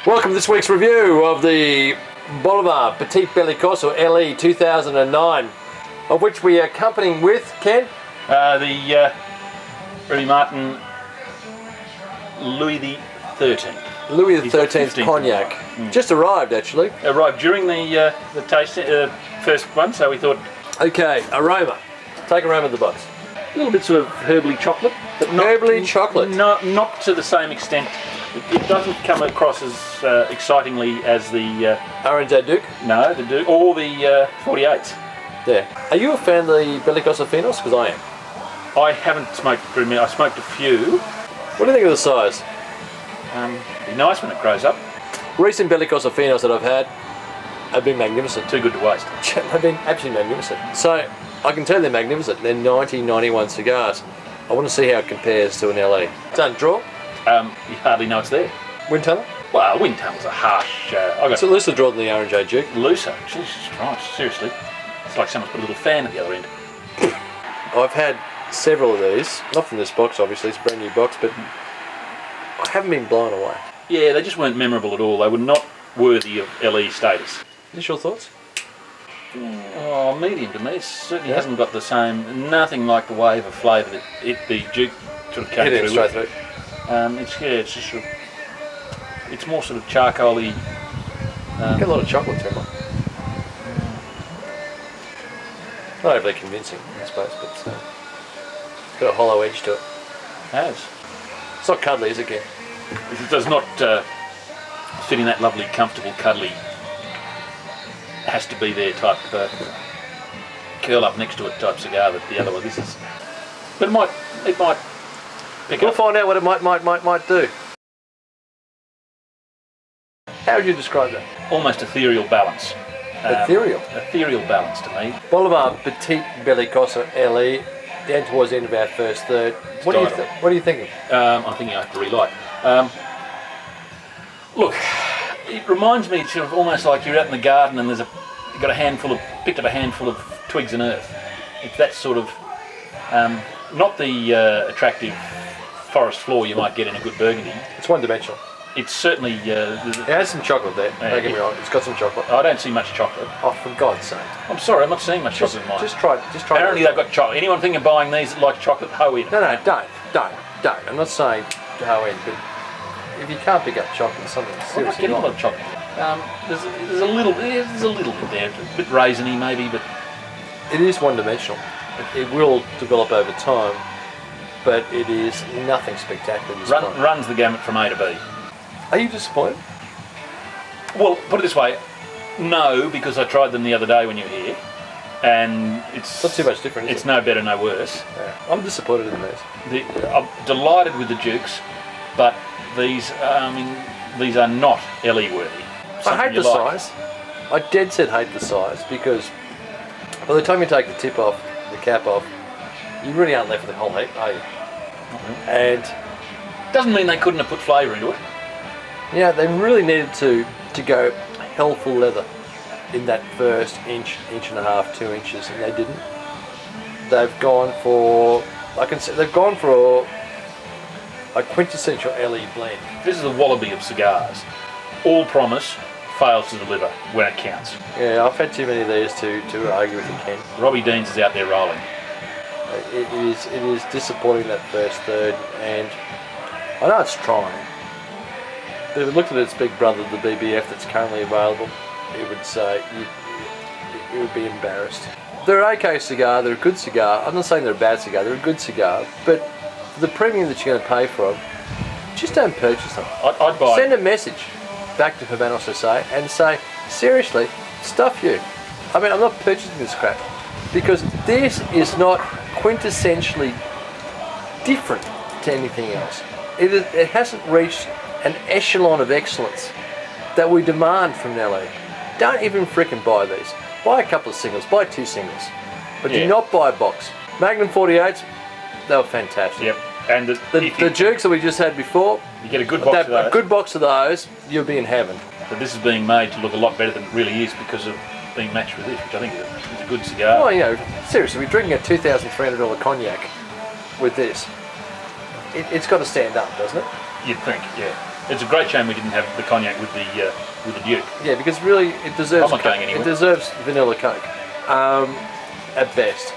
Welcome to this week's review of the Bolivar Petit Bellicoso LE 2009, of which we are accompanying with, Ken? The Remy Martin Louis XIII. Louis XIII's cognac. Just arrived, actually. Arrived during the taste first one, so we thought... Okay, aroma. Take aroma of the box. A little bit sort of herbally chocolate, but not... Herbally chocolate? Not to the same extent. It doesn't come across as excitingly as the... Orange Duke? No, the Duke, or the 48s. Yeah. Are you a fan of the Bellicoso Finos? Because I am. I haven't smoked very many. I smoked a few. What do you think of the size? Be nice when it grows up. Recent Bellicoso Finos that I've had have been magnificent. Too good to waste. They've been absolutely magnificent. So, I can tell they're magnificent. They're 90-91 cigars. I want to see how it compares to an LE. Don't draw. You hardly know it's there. Wind tunnel? Well, wind tunnel's a harsh... It's a looser draw than the Orange Duke. Looser? Jesus Christ, seriously. It's like someone's put a little fan at the other end. I've had several of these. Not from this box, obviously. It's a brand new box, but I haven't been blown away. Yeah, they just weren't memorable at all. They were not worthy of LE status. Initial thoughts? Oh, medium to me. It certainly hasn't got the same... Nothing like the wave of flavour that the Duke sort of came Hit it straight through. It's just sort of... It's more sort of charcoaly... Got a lot of chocolate to it. Not overly convincing, I suppose, but it's got a hollow edge to it. Has. It's not cuddly, is it, Ken? It does not fit in that lovely, comfortable, cuddly, has to be there type curl up next to it type cigar that the other one. This is, but it might pick We'll up. find out what it might do. How would you describe that? Almost ethereal balance. Ethereal? Ethereal balance to me. Bolivar Petit Bellicoso LE, down towards the end of our first third. What are you thinking? I'm thinking I have to relight. Look, it reminds me sort of almost like you're out in the garden and you've got picked up a handful of twigs and earth. It's that sort of, not the attractive forest floor you might get in a good Burgundy. It's one-dimensional. It's certainly... it has some chocolate there, don't get me wrong. It's got some chocolate. I don't see much chocolate. Oh, for God's sake. I'm sorry, I'm not seeing much chocolate in mine. Just try. Apparently they've got chocolate. Anyone thinking of buying these that likes chocolate, ho in. No, don't. I'm not saying ho in, but if you can't pick up chocolate, something I'm not seriously getting a wrong. lot of chocolate. There's a little bit there, a bit raisiny maybe, but... It is one-dimensional. It will develop over time, but it is nothing spectacular at this point. Runs the gamut from A to B. Are you disappointed? Well, put it this way, no, because I tried them the other day when you were here, and it's Not too much different, is It's it? no better, no worse. Yeah. I'm disappointed in these. I'm delighted with the Dukes, but these are not LE worthy. I hate the size. I dead set hate the size because by the time you take the tip off, the cap off, you really aren't left with a whole heap, are you? And Doesn't mean they couldn't have put flavour into it. yeah, they really needed to go hell full leather in that first inch and a half, 2 inches, and they didn't. They've gone for, they've gone for a quintessential LE blend. This is the Wallaby of cigars. All promise, fails to deliver when it counts. Yeah, I've had too many of these to argue with you, Ken. Robbie Deans is out there rolling. It is disappointing, that first third, and I know it's trying, but if it looked at its big brother, the BBF that's currently available, it would say it would be embarrassed. They're an okay cigar, they're a good cigar. I'm not saying they're a bad cigar, they're a good cigar, but for the premium that you're going to pay for them, just don't purchase them. I'd buy... Send a message back to Habanos SA and say, seriously, stuff you. I mean, I'm not purchasing this crap because this is not quintessentially different to anything else. It hasn't reached an echelon of excellence that we demand from LE. Don't even frickin' buy these. Buy a couple of singles, buy 2 singles, but do not buy a box. Magnum 48s, they were fantastic. Yep. And the Dukes that we just had before, you get a good box of those. A good box of those, you'll be in heaven. But this is being made to look a lot better than it really is because of being matched with this, which I think is a good cigar. Well, you know, seriously, we're drinking a $2,300 cognac with this. It's got to stand up, doesn't it? You'd think, yeah. It's a great shame we didn't have the cognac with the Duke. Yeah, because really it deserves. I'm not going anywhere. It deserves vanilla Coke, at best,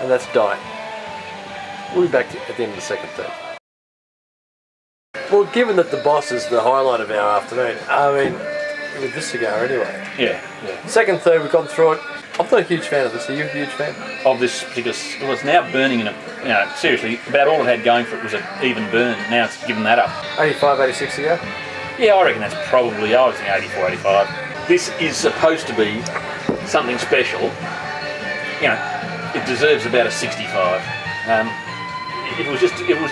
and that's diet. We'll be back at the end of the second third. Well, given that the boss is the highlight of our afternoon, I mean, with this cigar anyway. Yeah. Second third, we've gone through it. I'm not a huge fan of this. Are you a huge fan? Of this particular, well, it's now burning in a, seriously, about all it had going for it was an even burn. Now it's given that up. 85, 86 cigar? Yeah, I reckon that's probably, I was thinking 84, 85. This is supposed to be something special. It deserves about a 65. It was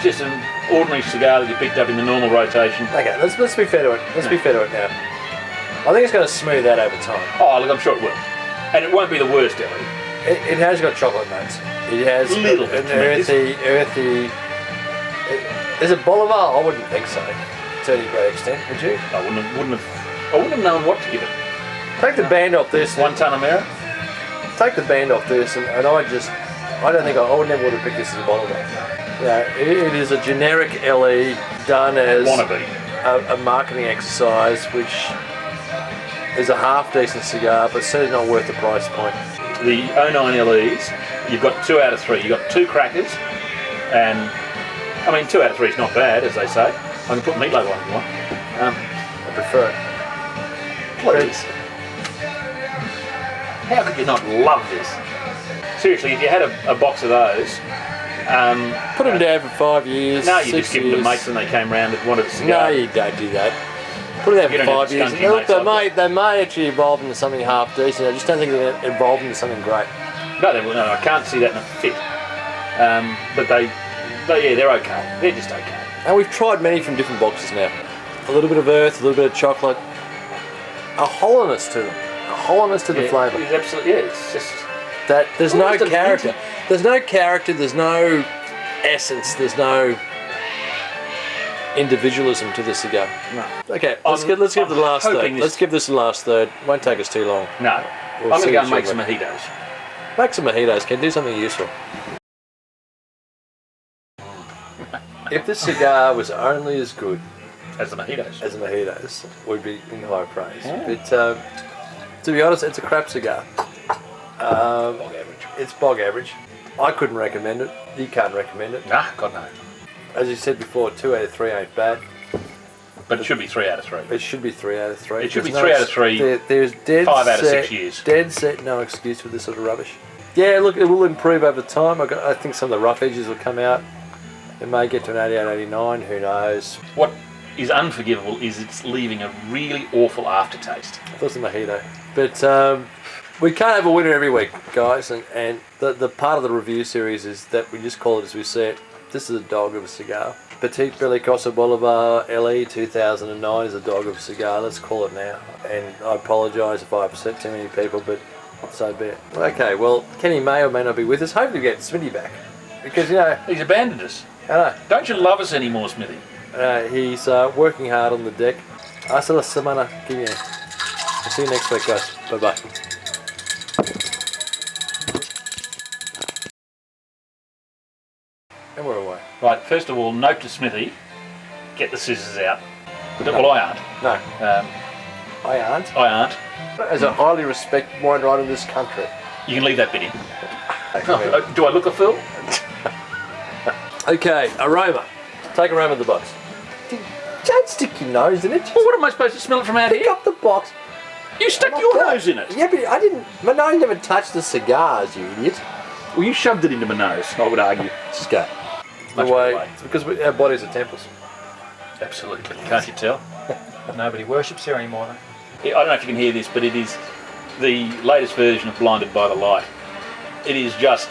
just an ordinary cigar that you picked up in the normal rotation. Okay, let's be fair to it. Let's be fair to it now. I think it's going to smooth out over time. Oh, look, I'm sure it will. And it won't be the worst, Ellie. It has got chocolate notes. It has a little bit. Earthy. Is it Bolivar? I wouldn't think so. To any great extent, would you? I wouldn't have known what to give it. Take the band off this. 1 ton of Mera. Take the band off this, and I don't think I would never would have picked this as a Bolivar. It is a generic LE done as Wannabe. A marketing exercise, which is a half decent cigar, but certainly not worth the price point. The 09 LEs, you've got 2 out of 3. You've got 2 crackers, and 2 out of 3 is not bad, as they say. I can put meatloaf on if you want. I prefer it. Please. How could you not love this? Seriously, if you had a box of those, put them down for 5 years. No, you 6 just give them to years. mates when they came round and wanted a cigar. No, you don't do that. Put them down for 5 years. Look, they may actually evolve into something half decent. I just don't think they're evolving into something great. No, I can't see that in a fit. But they're okay. They're just okay. And we've tried many from different boxes now. A little bit of earth, a little bit of chocolate. A hollowness to them. A hollowness to the flavour. It's absolutely, it's just... That there's no almost character. authentic. There's no character, there's no essence, there's no individualism to the cigar. No. Okay, let's give it the last third. this- Let's give this the last third. Won't take us too long. No. We'll I'm going to see go and what make you some like. mojitos. Make some mojitos, can do something useful. If this cigar was only as good As the mojitos. as the mojitos, we'd be in high praise. Yeah. But to be honest, it's a crap cigar. Bog average. It's bog average. I couldn't recommend it. You can't recommend it. Nah, God no. As you said before, 2 out of 3 ain't bad. But it should be 3 out of 3. It should be 3 out of 3. It should be There's 3 out of 3. There's dead 5 out of set, 6 years. Dead set, no excuse for this sort of rubbish. Yeah, look, it will improve over time. I think some of the rough edges will come out. It may get to an 88, 89, who knows. What is unforgivable is it's leaving a really awful aftertaste. That's a mojito. But we can't have a winner every week, guys. And the part of the review series is that we just call it as we see it. This is a dog of a cigar. Petit Belicoso Bolivar LE 2009 is a dog of a cigar. Let's call it now. And I apologise if I upset too many people, but so be it. Okay, well, Kenny may or may not be with us. Hopefully we get Smitty back. Because, He's abandoned us. I know. Don't you love us anymore, Smithy? He's working hard on the deck. Hasta la semana que viene. I'll see you next week, guys. Bye-bye. And we're away. Right, first of all, note to Smithy, get the scissors out. Well, I aren't. No, I aren't. I aren't. As a highly respected wine writer in this country. You can leave that bit in. Do I look a fool? Okay, aroma. Take aroma of the box. Don't stick your nose in it. Well, what am I supposed to smell it from out Pick here? up the box. You stuck Not your that. nose in it. Yeah, but I didn't. My nose never touched the cigars, you idiot. Well, you shoved it into my nose, I would argue. Just go. Much The way, better way. it's because our bodies are temples. Absolutely. Can't you tell? Nobody worships here anymore, though. I don't know if you can hear this, but it is the latest version of Blinded by the Light. It is just...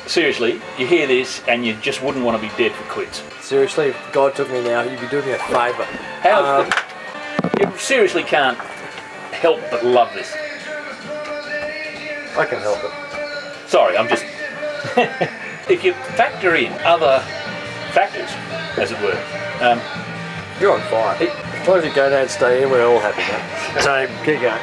Seriously, you hear this and you just wouldn't want to be dead for quits. Seriously, if God took me now, you'd be doing me a favour. How... you seriously can't help but love this. I can help it. Sorry, I'm just... If you factor in other factors, as it were, You're on fire. As long as you go down and stay in, we're all happy, mate. So, keep going.